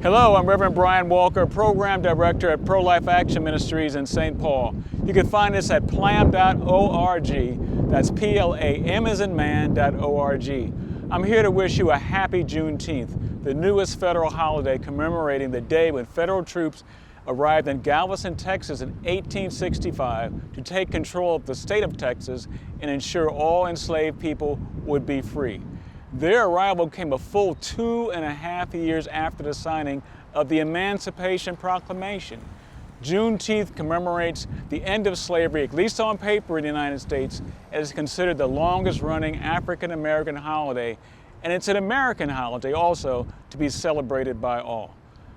Hello, I'm Reverend Brian Walker, Program Director at Pro-Life Action Ministries in St. Paul. You can find us at plam.org. That's P-L-A-M as in man.org. I'm here to wish you a happy Juneteenth, the newest federal holiday commemorating the day when federal troops arrived in Galveston, Texas in 1865 to take control of the state of Texas and ensure all enslaved people would be free. Their arrival came a full 2.5 years after the signing of the Emancipation Proclamation. Juneteenth commemorates the end of slavery, at least on paper in the United States, and is considered the longest running African American holiday, and it's an American holiday also to be celebrated by all.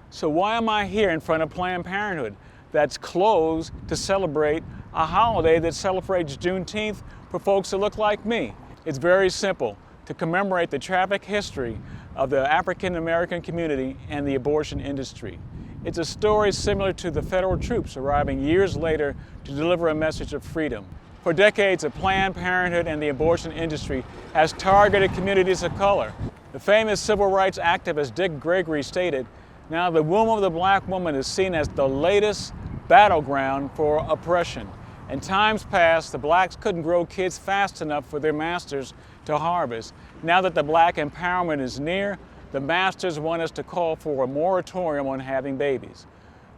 So why am I here in front of Planned Parenthood that's closed to celebrate a holiday that celebrates Juneteenth for folks that look like me? It's very simple. To commemorate the tragic history of the African American community and the abortion industry. It's a story similar to the federal troops arriving years later to deliver a message of freedom. For decades, the Planned Parenthood and the abortion industry has targeted communities of color. The famous civil rights activist Dick Gregory stated, "Now the womb of the black woman is seen as the latest battleground for oppression. In times past, the blacks couldn't grow kids fast enough for their masters to harvest. Now that the black empowerment is near, the masters want us to call for a moratorium on having babies."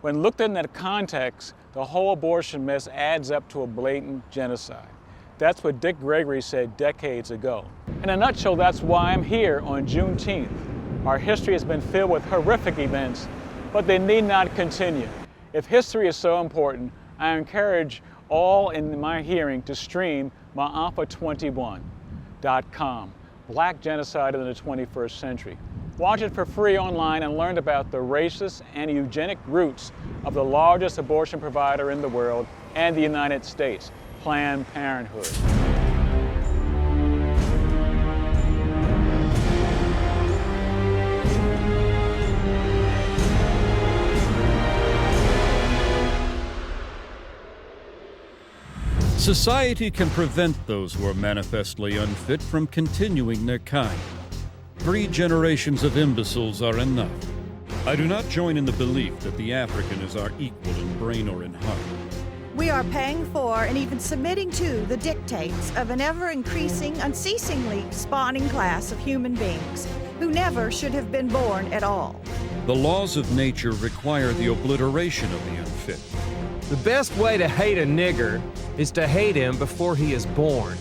When looked in that context, the whole abortion mess adds up to a blatant genocide. That's what Dick Gregory said decades ago. In a nutshell, that's why I'm here on Juneteenth. Our history has been filled with horrific events, but they need not continue. If history is so important, I encourage all in my hearing to stream Ma'afa21.com, Black Genocide in the 21st Century. Watch it for free online and learn about the racist and eugenic roots of the largest abortion provider in the world and the United States, Planned Parenthood. Society can prevent those who are manifestly unfit from continuing their kind. 3 generations of imbeciles are enough. I do not join in the belief that the African is our equal in brain or in heart. We are paying for and even submitting to the dictates of an ever-increasing, unceasingly spawning class of human beings who never should have been born at all. The laws of nature require the obliteration of the unfit. The best way to hate a nigger is to hate him before he is born.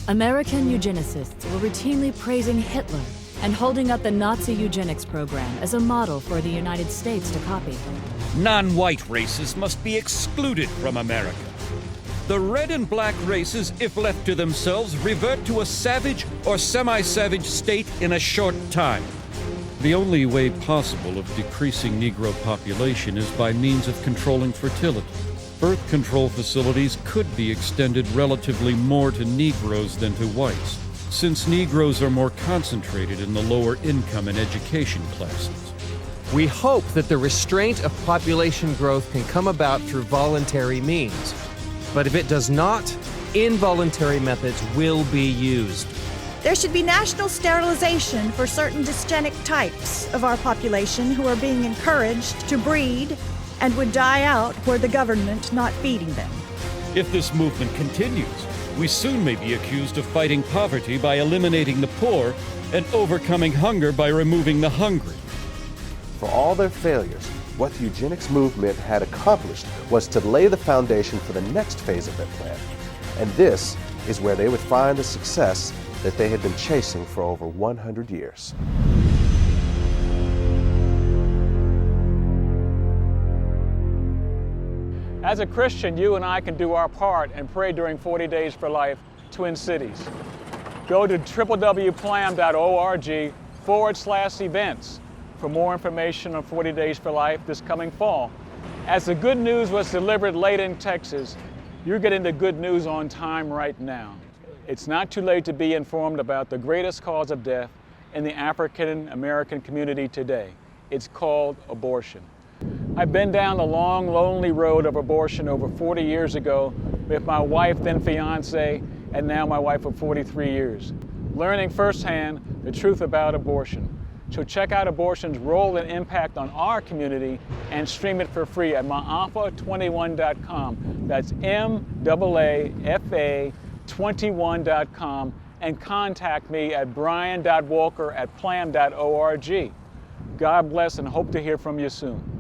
American eugenicists were routinely praising Hitler and holding up the Nazi eugenics program as a model for the United States to copy. Non-white races must be excluded from America. The red and black races, if left to themselves, revert to a savage or semi-savage state in a short time. The only way possible of decreasing Negro population is by means of controlling fertility. Birth control facilities could be extended relatively more to Negroes than to whites, since Negroes are more concentrated in the lower income and education classes. We hope that the restraint of population growth can come about through voluntary means. But if it does not, involuntary methods will be used. There should be national sterilization for certain dysgenic types of our population who are being encouraged to breed and would die out were the government not feeding them. If this movement continues, we soon may be accused of fighting poverty by eliminating the poor and overcoming hunger by removing the hungry. For all their failures, what the eugenics movement had accomplished was to lay the foundation for the next phase of their plan. And this is where they would find the success that they had been chasing for over 100 years. As a Christian, you and I can do our part and pray during 40 Days for Life, Twin Cities. Go to www.plam.org/events for more information on 40 Days for Life this coming fall. As the good news was delivered late in Texas, you're getting the good news on time right now. It's not too late to be informed about the greatest cause of death in the African American community today. It's called abortion. I've been down the long, lonely road of abortion over 40 years ago with my wife, then fiance, and now my wife of 43 years, learning firsthand the truth about abortion. So check out abortion's role and impact on our community and stream it for free at maafa21.com. That's MAAFA21.com, and contact me at brian.walker@plam.org. God bless and hope to hear from you soon.